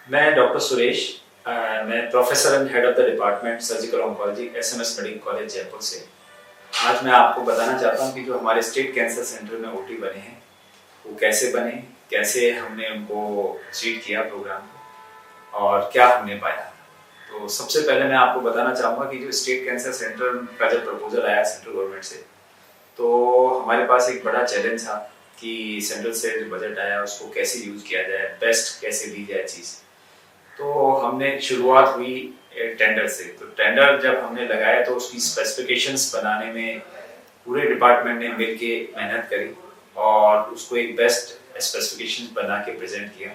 मैं डॉक्टर सुरेश। मैं professor and head of the department surgical oncology SMS medical college Jaipur से। आज मैं आपको बताना चाहता हूँ कि जो हमारे स्टेट कैंसर सेंटर में ओटी बने हैं वो कैसे बने, कैसे हमने उनको ट्रीट किया प्रोग्राम को और क्या हमने पाया। तो सबसे पहले मैं आपको बताना चाहूँगा कि जो स्टेट कैंसर सेंटर का जब प्रपोजल आया सेंट्रल गवर्नमेंट से, तो हमारे पास एक बड़ा चैलेंज था कि सेंट्रल से जो बजट आया उसको कैसे यूज़ किया जाए, बेस्ट कैसे दी जाए चीज़। तो हमने शुरुआत हुई टेंडर से। तो टेंडर जब हमने लगाया तो उसकी स्पेसिफिकेशंस बनाने में पूरे डिपार्टमेंट ने मिलके मेहनत करी और उसको एक बेस्ट स्पेसिफिकेशंस बना के प्रेजेंट किया।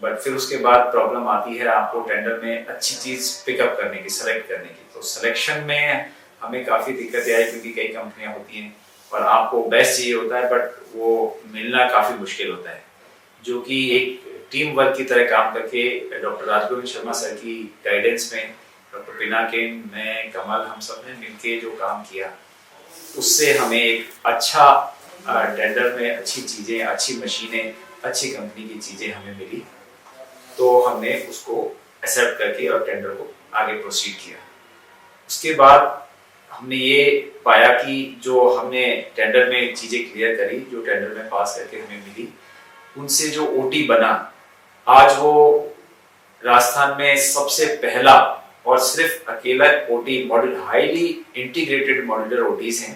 बट फिर उसके बाद प्रॉब्लम आती है आपको टेंडर में अच्छी चीज़ पिकअप करने की, सेलेक्ट करने की। तो सिलेक्शन में हमें काफ़ी दिक्कतें आई क्योंकि कई कंपनियां होती हैं और आपको बेस्ट चाहिए होता है बट वो मिलना काफ़ी मुश्किल होता है। जो कि एक टीम वर्क की तरह काम करके डॉक्टर राजगोविंद शर्मा सर की गाइडेंस में डॉक्टर पिनाकिन, मैं, कमल, हम सब ने मिलके जो काम किया उससे हमें एक अच्छा टेंडर में अच्छी चीज़ें, अच्छी मशीनें, अच्छी कंपनी की चीज़ें हमें मिली। तो हमने उसको एक्सेप्ट करके और टेंडर को आगे प्रोसीड किया। उसके बाद हमने ये पाया कि जो हमने टेंडर में चीज़ें क्लियर करी, जो टेंडर में पास करके हमें मिली, उनसे जो ओटी बना आज वो राजस्थान में सबसे पहला और सिर्फ अकेला OT model, highly integrated modular OTs हैं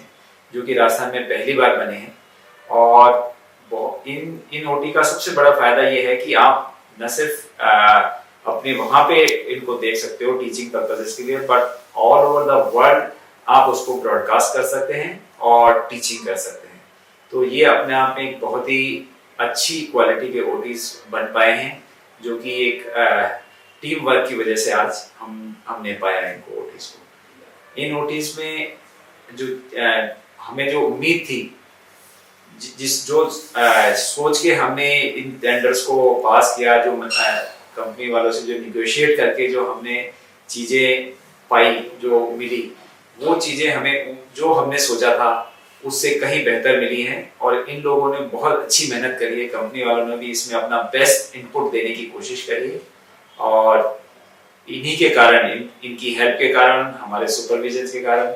जो कि राजस्थान में पहली बार बने हैं। और इन ओटी का सबसे बड़ा फायदा ये है कि आप न सिर्फ अपने वहां पे इनको देख सकते हो टीचिंग पर्पसेस के लिए, but all over the world आप उसको ब्रॉडकास्ट कर सकते हैं और टीचिंग कर सकते हैं। तो ये अपने आप में एक बहुत ही अच्छी क्वालिटी के ओटीज बन पाए हैं जो कि एक टीम वर्क की वजह से आज हमने पाया इनको ओटीज को। इन ओटीज में जो हमें जो उम्मीद थी, सोच के हमने इन टेंडर्स को पास किया, जो कंपनी वालों से जो निगोशिएट करके जो हमने चीजें पाई, जो मिली, वो चीजें हमें जो हमने सोचा था उससे कहीं बेहतर मिली हैं। और इन लोगों ने बहुत अच्छी मेहनत करी है, कंपनी वालों ने भी इसमें अपना बेस्ट इनपुट देने की कोशिश करी है। और इन्हीं के कारण, इनकी हेल्प के कारण, हमारे सुपरविजन के कारण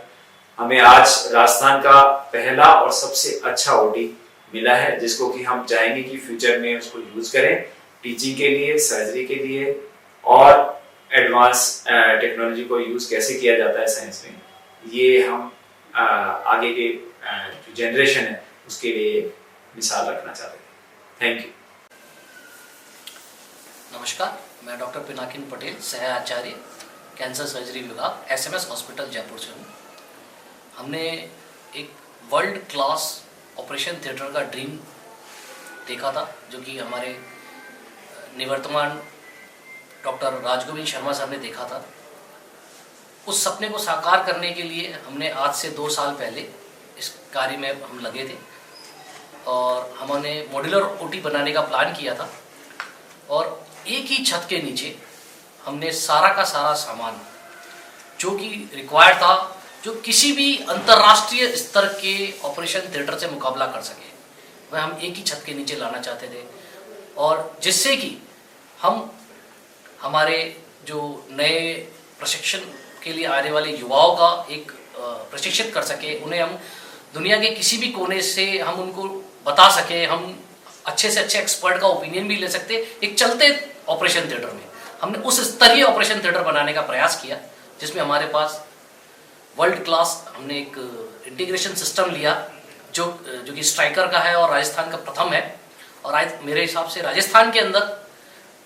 हमें आज राजस्थान का पहला और सबसे अच्छा ओटी मिला है, जिसको कि हम चाहेंगे कि फ्यूचर में उसको यूज करें टीचिंग के लिए, सर्जरी के लिए, और एडवांस टेक्नोलॉजी को यूज कैसे किया जाता है साइंस में, ये हम आगे के जो जनरेशन है उसके लिए मिसाल रखना चाहते हैं। Thank you. नमस्कार, मैं डॉक्टर पिनाकिन पटेल, सह आचार्य कैंसर सर्जरी विभाग एसएमएस हॉस्पिटल जयपुर से हूँ। हमने एक वर्ल्ड क्लास ऑपरेशन थिएटर का ड्रीम देखा था जो कि हमारे निवर्तमान डॉक्टर राजगोविंद शर्मा साहब ने देखा था। उस सपने को साकार करने के लिए हमने आज से 2 साल पहले इस कार्य में हम लगे थे और हमने मॉड्यूलर ओटी बनाने का प्लान किया था। और एक ही छत के नीचे हमने सारा का सारा सामान जो कि रिक्वायर्ड था, जो किसी भी अंतर्राष्ट्रीय स्तर के ऑपरेशन थिएटर से मुकाबला कर सके, वह हम एक ही छत के नीचे लाना चाहते थे। और जिससे कि हम हमारे जो नए प्रशिक्षण के लिए आने वाले युवाओं का एक प्रशिक्षित कर सके, उन्हें हम दुनिया के किसी भी कोने से हम उनको बता सके, हम अच्छे से अच्छे एक्सपर्ट का ओपिनियन भी ले सकते एक चलते ऑपरेशन थिएटर में। हमने उस स्तरीय ऑपरेशन थिएटर बनाने का प्रयास किया जिसमें हमारे पास वर्ल्ड क्लास हमने एक इंटीग्रेशन सिस्टम लिया जो कि स्ट्राइकर का है और राजस्थान का प्रथम है। और मेरे हिसाब से राजस्थान के अंदर,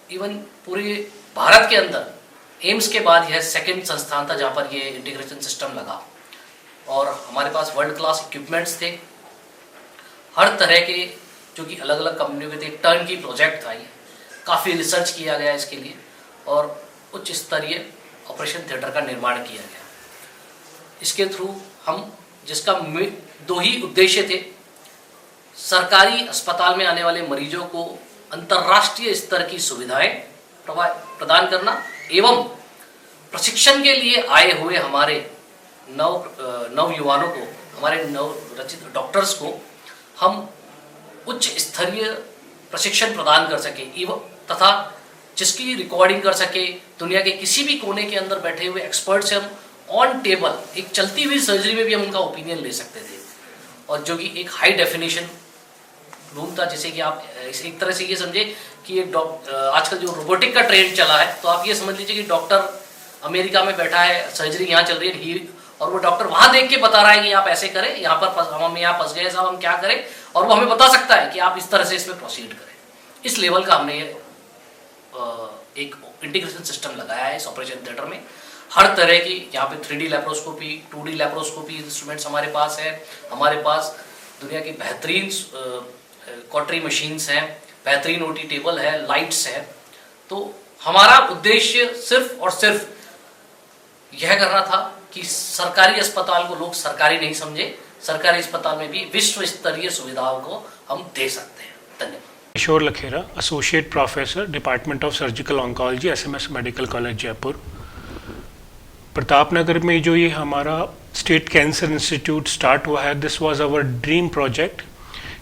इवन पूरे भारत के अंदर एम्स के बाद यह सेकंड संस्थान था जहाँ पर ये इंटीग्रेशन सिस्टम लगा। और हमारे पास वर्ल्ड क्लास इक्विपमेंट्स थे हर तरह के, जो कि अलग अलग कंपनियों के थे। टर्न की प्रोजेक्ट था, ये काफ़ी रिसर्च किया गया इसके लिए और उच्च स्तरीय ऑपरेशन थिएटर का निर्माण किया गया। इसके थ्रू हम, जिसका 2 ही उद्देश्य थे, सरकारी अस्पताल में आने वाले मरीजों को अंतर्राष्ट्रीय स्तर की सुविधाएं प्रदान करना एवं प्रशिक्षण के लिए आए हुए हमारे नव युवाओं को, हमारे नवरचित डॉक्टर्स को हम उच्च स्तरीय प्रशिक्षण प्रदान कर सके तथा जिसकी रिकॉर्डिंग कर सके, दुनिया के किसी भी कोने के अंदर बैठे हुए एक्सपर्ट से हम ऑन टेबल एक चलती हुई सर्जरी में भी हम उनका ओपिनियन ले सकते थे। और जो कि एक हाई डेफिनेशन रूम था, जैसे कि आप एक तरह से ये समझे कि एक आजकल जो रोबोटिक का ट्रेंड चला है, तो आप ये समझ लीजिए कि डॉक्टर अमेरिका में बैठा है, सर्जरी यहाँ चल रही है, और वो डॉक्टर वहाँ देख के बता रहा है कि आप ऐसे करें, यहाँ पर हम यहाँ फंस गए साहब, हम क्या करें, और वो हमें बता सकता है कि आप इस तरह से इसमें प्रोसीड करें। इस लेवल का हमने एक इंटीग्रेशन सिस्टम लगाया है इस ऑपरेशन थिएटर में। हर तरह की यहाँ पे 3D laparoscopy, 2D laparoscopy instruments हमारे पास है। हमारे पास दुनिया की बेहतरीन कॉटरी मशीन्स हैं, बेहतरीन OT टेबल है, लाइट्स है। तो हमारा उद्देश्य सिर्फ और सिर्फ यह करना था कि सरकारी अस्पताल को लोग सरकारी नहीं समझे, सरकारी अस्पताल में भी विश्व स्तरीय सुविधाओं को हम दे सकते हैं। धन्यवाद। Kishore Lakhera, associate professor, department of surgical oncology, SMS medical college Jaipur. Pratapnagar में जो ये हमारा स्टेट कैंसर इंस्टीट्यूट स्टार्ट हुआ है, this was our dream project.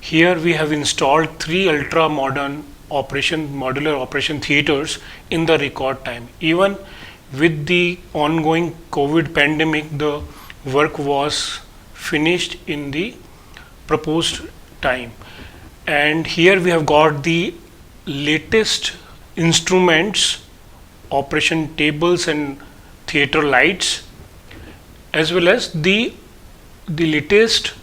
Here we have installed 3 ultra modern modular operation theaters in the record time. Even with the ongoing COVID pandemic, the work was finished in the proposed time. And here we have got the latest instruments, operation tables and theater lights, as well as the latest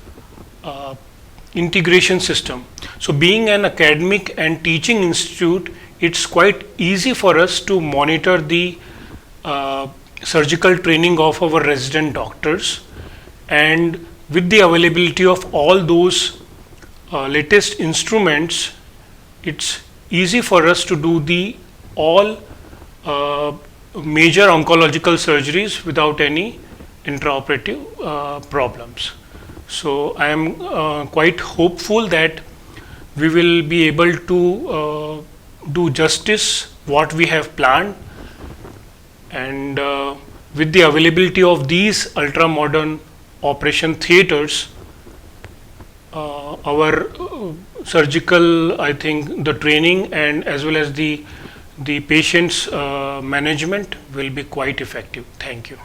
integration system. So being an academic and teaching institute, it's quite easy for us to monitor the surgical training of our resident doctors, and with the availability of all those latest instruments, it's easy for us to do the all major oncological surgeries without any intraoperative problems. So I am quite hopeful that we will be able to do justice what we have planned, and with the availability of these ultra modern operation theaters, our surgical, I think the training and as well as the patient's management will be quite effective. Thank you.